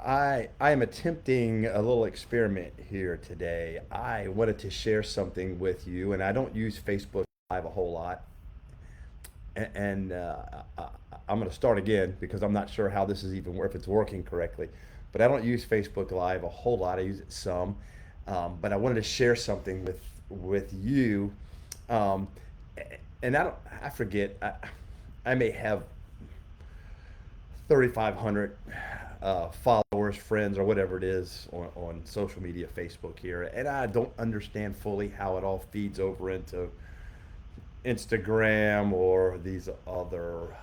I am attempting a little experiment here today. I wanted to share something with you, and I don't use Facebook Live a whole lot. And I, I'm going to start again because I'm not sure how this is even if it's working correctly. But I don't use Facebook Live a whole lot. I use it some, but I wanted to share something with you. Um, and I forget. I may have 3,500 followers, friends, or whatever it is on social media, Facebook here, and I don't understand fully how it all feeds over into Instagram or these other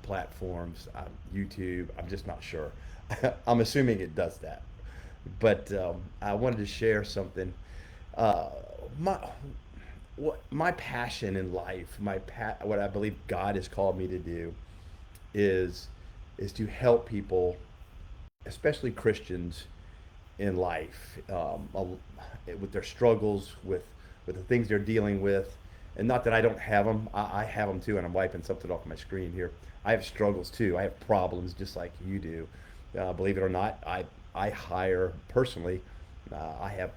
platforms, YouTube. I'm just not sure. I'm assuming it does that, but I wanted to share something. Uh, my what my passion in life, what I believe God has called me to do is is to help people, especially Christians, in life, with their struggles, with the things they're dealing with. And not that I don't have them, I have them too, and I'm wiping something off my screen here. I have struggles too. I have problems just like you do. Believe it or not, I hire personally. I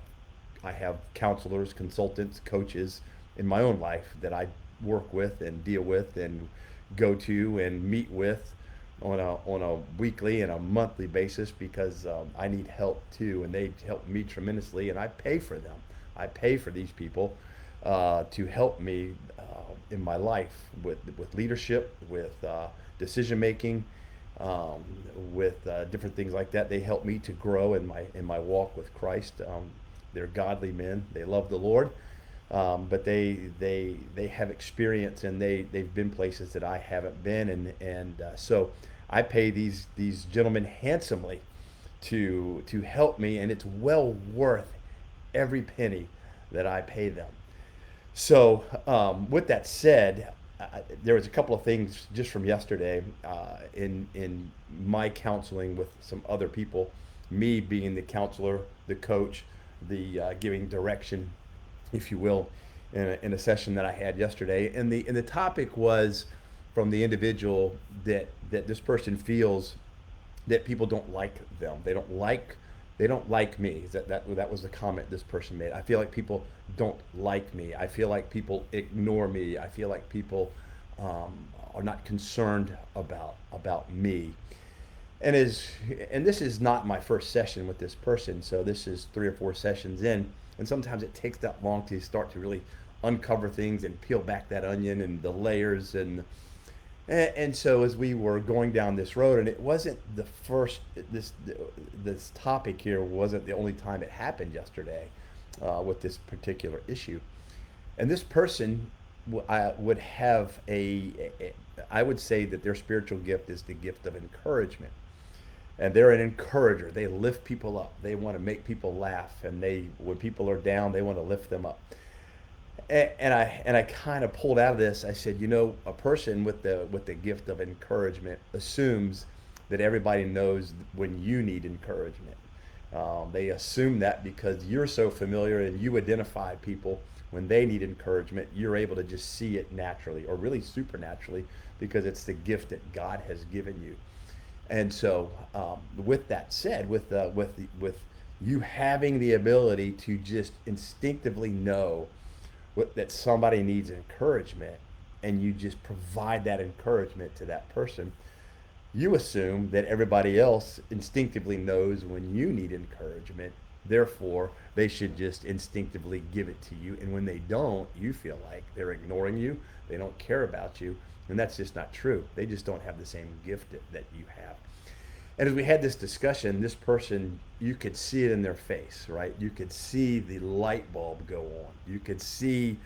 have counselors, consultants, coaches in my own life that I work with and deal with and go to and meet with on a weekly and a monthly basis because I need help too, and they help me tremendously, and I pay for them. I pay for these people to help me in my life with leadership, with decision making, um, with different things like that. They help me to grow in my walk with Christ. They're godly men. They love the Lord, but they have experience and they've been places that I haven't been, and so I pay these gentlemen handsomely to help me, and it's well worth every penny that I pay them. So, with that said, there was a couple of things just from yesterday in my counseling with some other people, me being the counselor, the coach, the giving direction, if you will, in a session that I had yesterday, and the topic was from the individual that this person feels that people don't like them. They don't like me. That was the comment this person made. I feel like people don't like me. I feel like people ignore me. I feel like people um, are not concerned about me. And is and this is not my first session with this person. So this is 3 or 4 sessions in, and sometimes it takes that long to start to really uncover things and peel back that onion and the layers and so as we were going down this road, and it wasn't the first, this topic here wasn't the only time it happened yesterday with this particular issue. And this person I would have I would say that their spiritual gift is the gift of encouragement. And they're an encourager. They lift people up. They want to make people laugh, and when people are down, they want to lift them up. And I kind of pulled out of this. I said, a person with the gift of encouragement assumes that everybody knows when you need encouragement. They assume that because you're so familiar and you identify people when they need encouragement, you're able to just see it naturally or really supernaturally because it's the gift that God has given you. And so, with that said, with you having the ability to just instinctively know that somebody needs encouragement, and you just provide that encouragement to that person, you assume that everybody else instinctively knows when you need encouragement. Therefore, they should just instinctively give it to you. And when they don't, you feel like they're ignoring you, they don't care about you. And that's just not true. They just don't have the same gift that you have. And as we had this discussion, this person, you could see it in their face, right? You could see the light bulb go on. You could see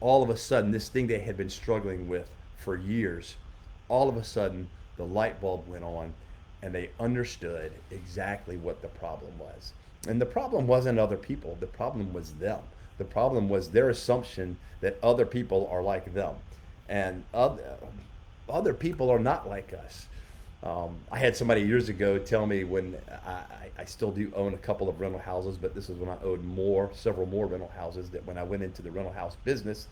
all of a sudden this thing they had been struggling with for years, all of a sudden the light bulb went on and they understood exactly what the problem was. And the problem wasn't other people, the problem was them. The problem was their assumption that other people are like them. And other people are not like us. I had somebody years ago tell me when I still do own a couple of rental houses, but this is when I owed several more rental houses, that when I went into the rental house business,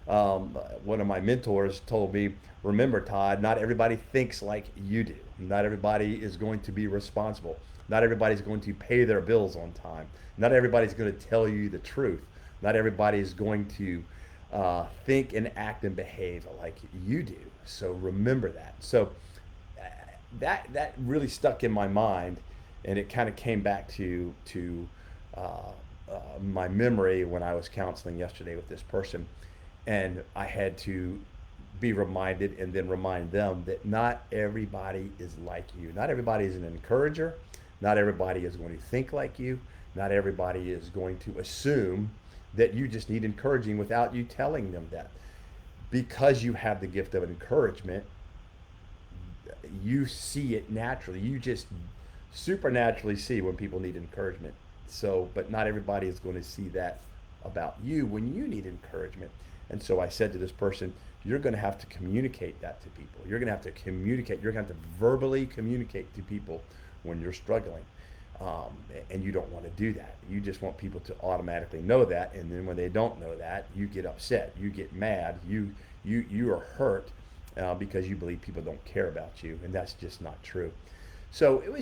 one of my mentors told me, remember, Todd, not everybody thinks like you do. Not everybody is going to be responsible. Not everybody's going to pay their bills on time. Not everybody's going to tell you the truth. Not everybody is going to think and act and behave like you do. So remember that. So that really stuck in my mind, and it kind of came back to my memory when I was counseling yesterday with this person, and I had to be reminded and then remind them that not everybody is like you. Not everybody is an encourager. Not everybody is going to think like you. Not everybody is going to assume that you just need encouraging without you telling them that. Because you have the gift of encouragement, you see it naturally. You just supernaturally see when people need encouragement. So, but not everybody is going to see that about you when you need encouragement. And so I said to this person, you're going to have to communicate that to people. You're going to have to communicate. You're going to have to verbally communicate to people when you're struggling. And you don't want to do that. You just want people to automatically know that. And then when they don't know that, you get upset. You get mad. You are hurt because you believe people don't care about you. And that's just not true. So it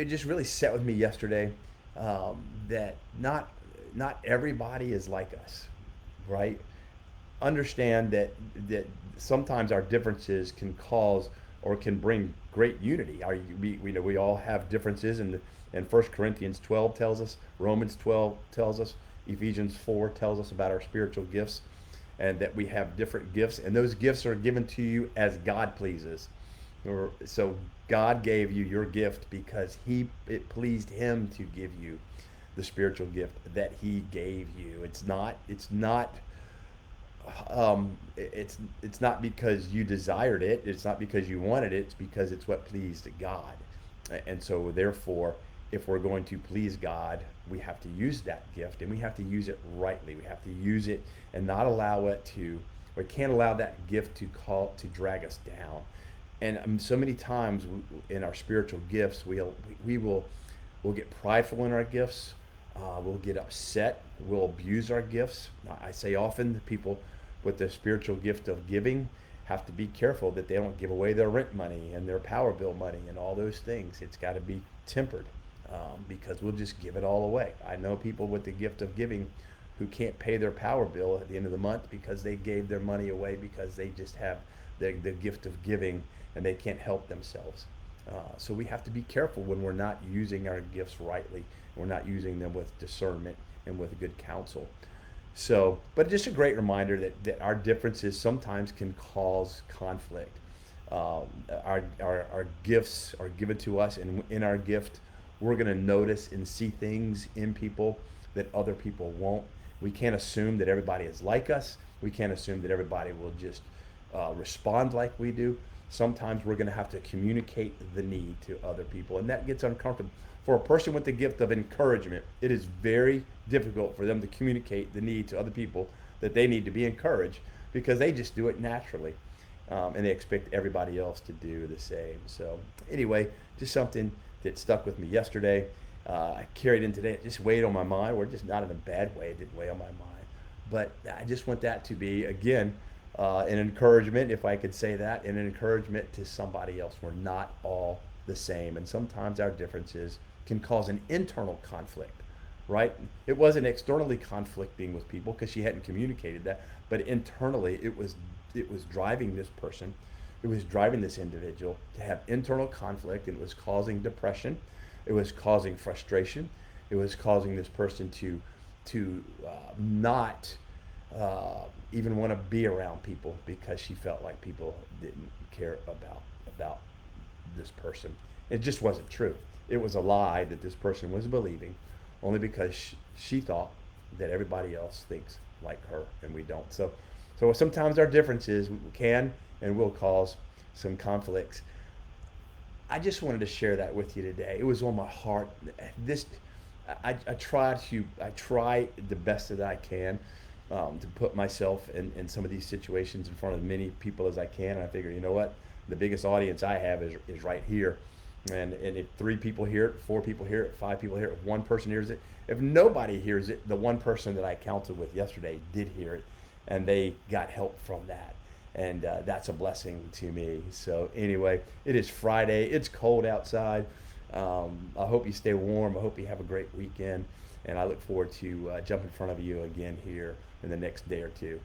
just really set with me yesterday that not everybody is like us, right? Understand that sometimes our differences can cause or can bring great unity. We all have differences, and 1 Corinthians 12 tells us, Romans 12 tells us, Ephesians 4 tells us about our spiritual gifts, and that we have different gifts, and those gifts are given to you as God pleases. So God gave you your gift because it pleased Him to give you the spiritual gift that He gave you. It's not because you desired it. It's not because you wanted it. It's because it's what pleased God. And so therefore, if we're going to please God, we have to use that gift, and we have to use it rightly. We have to use it and not allow it to, we can't allow that gift to drag us down. And so many times in our spiritual gifts, we'll get prideful in our gifts. We'll get upset. We'll abuse our gifts. I say often that people with the spiritual gift of giving have to be careful that they don't give away their rent money and their power bill money and all those things. It's got to be tempered because we'll just give it all away. I know people with the gift of giving who can't pay their power bill at the end of the month because they gave their money away because they just have the gift of giving and they can't help themselves. So we have to be careful when we're not using our gifts rightly. We're not using them with discernment and with good counsel. So, but just a great reminder that our differences sometimes can cause conflict. Our gifts are given to us, and in our gift, we're going to notice and see things in people that other people won't. We can't assume that everybody is like us. We can't assume that everybody will just respond like we do. Sometimes we're going to have to communicate the need to other people, and that gets uncomfortable. For a person with the gift of encouragement, it is very difficult for them to communicate the need to other people that they need to be encouraged because they just do it naturally, and they expect everybody else to do the same. So anyway, just something that stuck with me yesterday. I carried in today. It just weighed on my mind, or just not in a bad way. It didn't weigh on my mind, but I just want that to be, again, an encouragement, if I could say that, and an encouragement to somebody else. We're not all the same, and sometimes our differences can cause an internal conflict, right? It wasn't externally conflicting with people because she hadn't communicated that, but internally it was driving this person, it was driving this individual to have internal conflict, and it was causing depression, it was causing frustration, it was causing this person to not even want to be around people because she felt like people didn't care about this person. It just wasn't true. It was a lie that this person was believing only because she thought that everybody else thinks like her, and we don't. So sometimes our differences can and will cause some conflicts. I just wanted to share that with you today. It was on my heart. I try the best that I can to put myself in some of these situations in front of many people as I can. And I figure, you know what? The biggest audience I have is right here. And if 3 people hear it, 4 people hear it, 5 people hear it, if 1 person hears it, if nobody hears it, the 1 person that I counseled with yesterday did hear it, and they got help from that. and that's a blessing to me. So anyway, it is Friday. It's cold outside. I hope you stay warm. I hope you have a great weekend, and I look forward to jump in front of you again here in the next day or two.